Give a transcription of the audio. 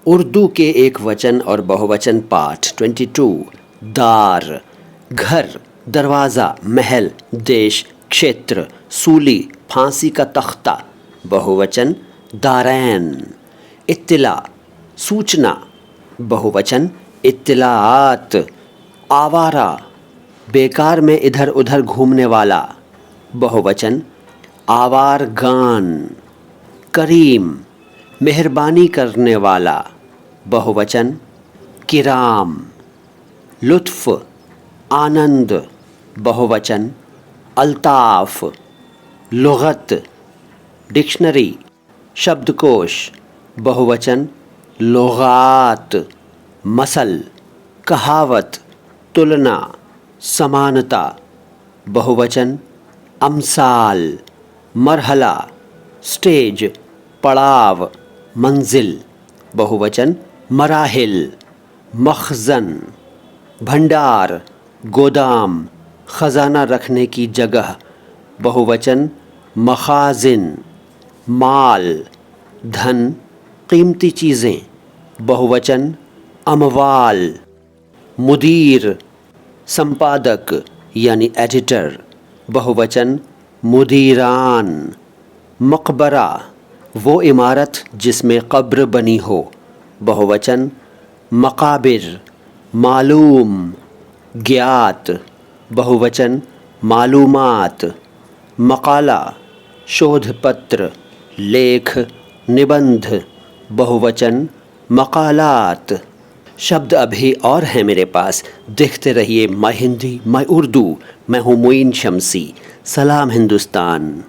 اردو کے ایک وچن اور بہووچن پاٹھ 22۔ دار گھر، دروازہ، محل، دیش، کھیتر، سولی، پھانسی کا تختہ، بہووچن دارین۔ اطلاع سوچنا، بہووچن اطلاعات۔ آوارہ بیکار میں ادھر ادھر گھومنے والا، بہووچن آوارگان۔ کریم مہربانی کرنے والا، بہووچن کرام۔ لطف آنند، بہووچن الطاف۔ لغت ڈکشنری، شبدکوش، بہووچن لغات۔ مثل کہاوت، تلنا، سمانتا، بہووچن امثال۔ مرحلہ سٹیج، پڑاو، منزل، بہووچن مراحل۔ مخزن بھنڈار، گودام، خزانہ رکھنے کی جگہ، بہووچن مخازن۔ مال دھن، قیمتی چیزیں، بہووچن اموال۔ مدیر سمپادک یعنی ایڈیٹر، بہووچن مدیران۔ مقبرہ وہ عمارت جس میں قبر بنی ہو، بہووچن مقابر۔ معلوم گیات، بہووچن معلومات۔ مقالہ شودھ پتر، لیکھ، نبندھ، بہووچن مقالات۔ شبد ابھی اور ہیں میرے پاس، دیکھتے رہیے مائی ہندی مائی اردو۔ میں ہوں معین شمسی۔ سلام ہندوستان۔